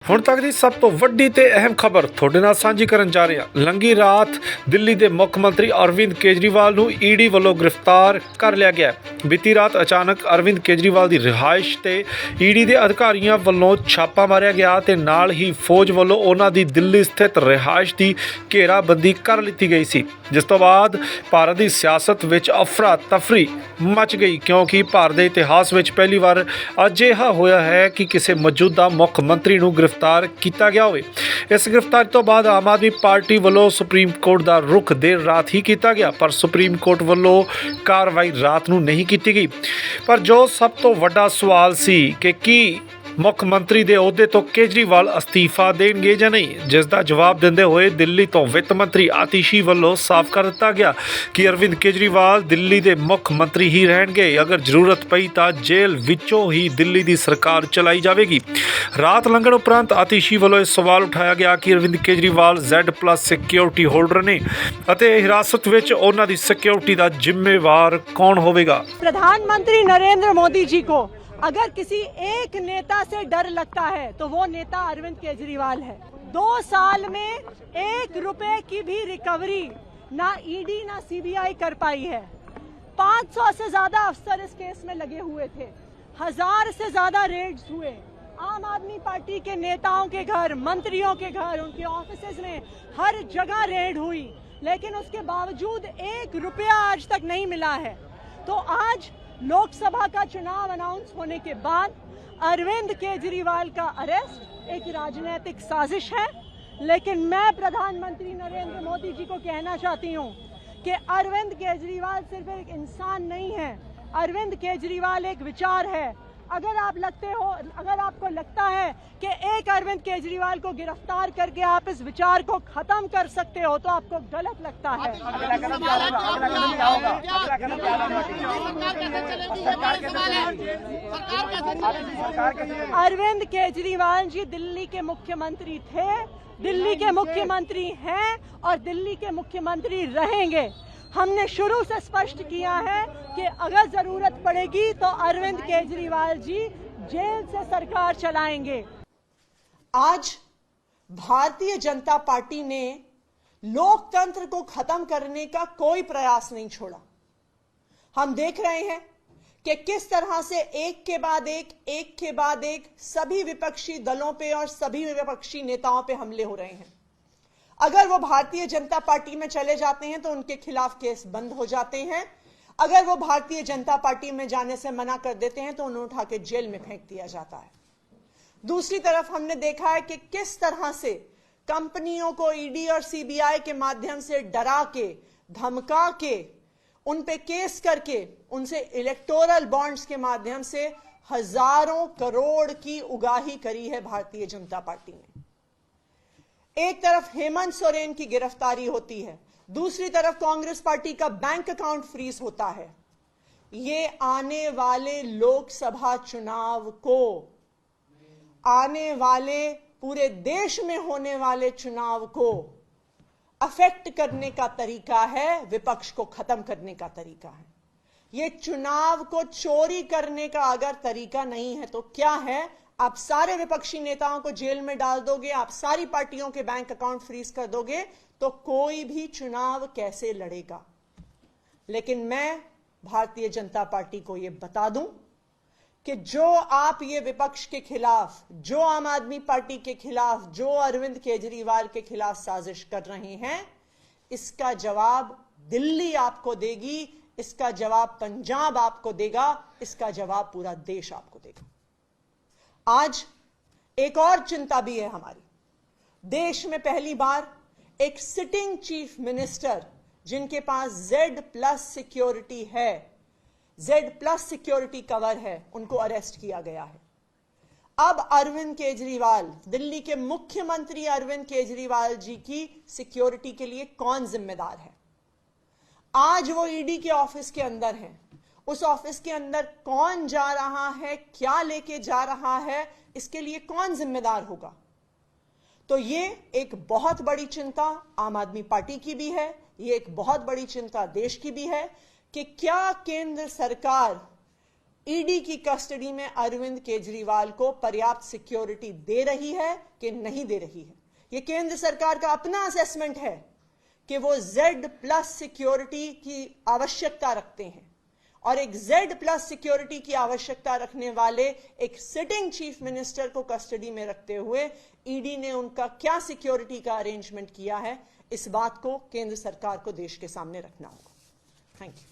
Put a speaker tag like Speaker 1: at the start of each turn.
Speaker 1: ਹੁਣ ਤੱਕ ਦੀ ਸਭ ਤੋਂ ਵੱਡੀ ਤੇ ਅਹਿਮ ਖਬਰ ਤੁਹਾਡੇ ਨਾਲ ਸਾਂਝੀ ਕਰਨ ਜਾ ਰਹੇ ਹਾਂ। ਲੰਘੀ ਰਾਤ ਦਿੱਲੀ ਦੇ ਮੁੱਖ ਮੰਤਰੀ ਅਰਵਿੰਦ ਕੇਜਰੀਵਾਲ ਨੂੰ ਈਡੀ ਵੱਲੋਂ ਗ੍ਰਿਫਤਾਰ ਕਰ ਲਿਆ ਗਿਆ। ਬੀਤੀ ਰਾਤ ਅਚਾਨਕ ਅਰਵਿੰਦ ਕੇਜਰੀਵਾਲ ਦੀ ਰਿਹਾਇਸ਼ ਤੇ ਈਡੀ ਦੇ ਅਧਿਕਾਰੀਆਂ ਵੱਲੋਂ ਛਾਪਾ ਮਾਰਿਆ ਗਿਆ ਤੇ ਨਾਲ ਹੀ ਫੌਜ ਵੱਲੋਂ ਉਹਨਾਂ ਦੀ ਦਿੱਲੀ ਸਥਿਤ ਰਿਹਾਇਸ਼ ਦੀ ਘੇਰਾਬੰਦੀ ਕਰ ਲਿੱਤੀ ਗਈ ਸੀ, ਜਿਸ ਤੋਂ ਬਾਅਦ ਭਾਰਤ ਦੀ ਸਿਆਸਤ ਵਿੱਚ ਅਫਰਾ ਤਫਰੀ ਮਚ ਗਈ, ਕਿਉਂਕਿ ਭਾਰਤ ਦੇ ਇਤਿਹਾਸ ਵਿੱਚ ਪਹਿਲੀ ਵਾਰ ਅਜਿਹਾ ਹੋਇਆ ਹੈ ਕਿ ਕਿਸੇ ਮੌਜੂਦਾ ਮੁੱਖ ਮੰਤਰੀ ਨੂੰ गिरफ्तार किया गया होवे। इस गिरफ्तारी तो बाद आम आदमी पार्टी वालों सुप्रीम कोर्ट का रुख देर रात ही किया गया, पर सुप्रीम कोर्ट वालों कार्रवाई रात नूं नहीं की गई। पर जो सब तो वड्डा सवाल सी कि ਮੁੱਖ ਮੰਤਰੀ ਦੇ ਅਹੁਦੇ ਤੋਂ ਕੇਜਰੀਵਾਲ ਅਸਤੀਫਾ ਦੇਣਗੇ ਜਾਂ ਨਹੀਂ, ਜਿਸ ਦਾ ਜਵਾਬ ਦਿੰਦੇ ਹੋਏ ਦਿੱਲੀ ਤੋਂ ਵਿੱਤ ਮੰਤਰੀ ਆਤੀਸ਼ੀ ਵੱਲੋਂ ਸਾਫ਼ ਕਰ ਦਿੱਤਾ ਗਿਆ ਕਿ ਅਰਵਿੰਦ ਕੇਜਰੀਵਾਲ ਦਿੱਲੀ ਦੇ ਮੁੱਖ ਮੰਤਰੀ ਹੀ ਰਹਿਣਗੇ। ਅਗਰ ਜ਼ਰੂਰਤ ਪਈ ਤਾਂ ਜੇਲ੍ਹ ਵਿੱਚੋਂ ਹੀ ਦਿੱਲੀ ਦੀ ਸਰਕਾਰ ਚਲਾਈ ਜਾਵੇਗੀ। ਰਾਤ ਲੰਘਣ ਉਪਰੰਤ ਆਤੀਸ਼ੀ ਵੱਲੋਂ ਇਹ ਸਵਾਲ ਉਠਾਇਆ ਗਿਆ ਕਿ Arvind Kejriwal Z+ security holder ਨੇ ਅਤੇ ਹਿਰਾਸਤ ਵਿੱਚ ਉਹਨਾਂ ਦੀ ਸਿਕਿਉਰਿਟੀ ਦਾ ਜ਼ਿੰਮੇਵਾਰ ਕੌਣ ਹੋਵੇਗਾ।
Speaker 2: प्रधानमंत्री नरेंद्र मोदी जी को अगर किसी एक नेता से डर लगता है तो वो नेता अरविंद केजरीवाल है। 2 साल में 1 रुपए की भी रिकवरी ना ईडी ना सीबीआई कर पाई है। 500 से ज्यादा अफसर इस केस में लगे हुए थे, 1000 से ज्यादा रेड्स हुए। आम आदमी पार्टी के नेताओं के घर, मंत्रियों के घर, उनके ऑफिसेज में हर जगह रेड हुई, लेकिन उसके बावजूद 1 रुपया आज तक नहीं मिला है। तो आज लोकसभा का चुनाव अनाउंस होने के बाद अरविंद केजरीवाल का अरेस्ट एक राजनीतिक साजिश है। लेकिन मैं प्रधानमंत्री नरेंद्र मोदी जी को कहना चाहती हूं कि अरविंद केजरीवाल सिर्फ एक इंसान नहीं है, अरविंद केजरीवाल एक विचार है। अगर आपको लगता है कि एक अरविंद केजरीवाल को गिरफ्तार करके आप इस विचार को खत्म कर सकते हो तो आपको गलत लगता है। अरविंद केजरीवाल जी दिल्ली के मुख्यमंत्री थे, दिल्ली के मुख्यमंत्री हैं और दिल्ली के मुख्यमंत्री रहेंगे। हमने शुरू से स्पष्ट किया है कि अगर जरूरत पड़ेगी तो अरविंद केजरीवाल जी जेल से सरकार चलाएंगे।
Speaker 3: आज भारतीय जनता पार्टी ने लोकतंत्र को खत्म करने का कोई प्रयास नहीं छोड़ा। हम देख रहे हैं कि किस तरह से एक के बाद एक सभी विपक्षी दलों पे और सभी विपक्षी नेताओं पे हमले हो रहे हैं। अगर वो भारतीय जनता पार्टी में चले जाते हैं तो उनके खिलाफ केस बंद हो जाते हैं, अगर वो भारतीय जनता पार्टी में जाने से मना कर देते हैं तो उन्हें उठा के जेल में फेंक दिया जाता है। दूसरी तरफ हमने देखा है कि किस तरह से कंपनियों को ईडी और सीबीआई के माध्यम से डरा के, धमका के, उन पे केस करके उनसे इलेक्टोरल बॉन्ड्स के माध्यम से हजारों करोड़ की उगाही करी है भारतीय जनता पार्टी ने। एक तरफ हेमंत सोरेन की गिरफ्तारी होती है, दूसरी तरफ कांग्रेस पार्टी का बैंक अकाउंट फ्रीज होता है। ये आने वाले लोकसभा चुनाव को, आने वाले पूरे देश में होने वाले चुनाव को अफेक्ट करने का तरीका है, विपक्ष को खत्म करने का तरीका है। ये चुनाव को चोरी करने का अगर तरीका नहीं है तो क्या है? आप सारे विपक्षी नेताओं को जेल में डाल दोगे, आप सारी पार्टियों के बैंक अकाउंट फ्रीज कर दोगे तो कोई भी चुनाव कैसे लड़ेगा। लेकिन मैं भारतीय जनता पार्टी को यह बता दूं कि जो आप ये विपक्ष के खिलाफ, जो आम आदमी पार्टी के खिलाफ, जो अरविंद केजरीवाल के खिलाफ साजिश कर रहे हैं, इसका जवाब दिल्ली आपको देगी, इसका जवाब पंजाब आपको देगा, इसका जवाब पूरा देश आपको देगा। आज एक और चिंता भी है हमारी। देश में पहली बार एक सिटिंग चीफ मिनिस्टर जिनके पास Z+ सिक्योरिटी है, Z+ सिक्योरिटी कवर है, उनको अरेस्ट किया गया है। अब अरविंद केजरीवाल, दिल्ली के मुख्यमंत्री अरविंद केजरीवाल जी की सिक्योरिटी के लिए कौन जिम्मेदार है? आज वो ईडी के ऑफिस के अंदर हैं, उस ऑफिस के अंदर कौन जा रहा है, क्या लेके जा रहा है, इसके लिए कौन जिम्मेदार होगा? तो ये एक बहुत बड़ी चिंता आम आदमी पार्टी की भी है, ये एक बहुत बड़ी चिंता देश की भी है कि क्या केंद्र सरकार ईडी की कस्टडी में अरविंद केजरीवाल को पर्याप्त सिक्योरिटी दे रही है कि नहीं दे रही है। यह केंद्र सरकार का अपना असेसमेंट है कि वो Z+ सिक्योरिटी की आवश्यकता रखते हैं, और एक Z+ सिक्योरिटी की आवश्यकता रखने वाले एक सिटिंग चीफ मिनिस्टर को कस्टडी में रखते हुए ईडी ने उनका क्या सिक्योरिटी का अरेंजमेंट किया है, इस बात को केंद्र सरकार को देश के सामने रखना होगा। Thank you.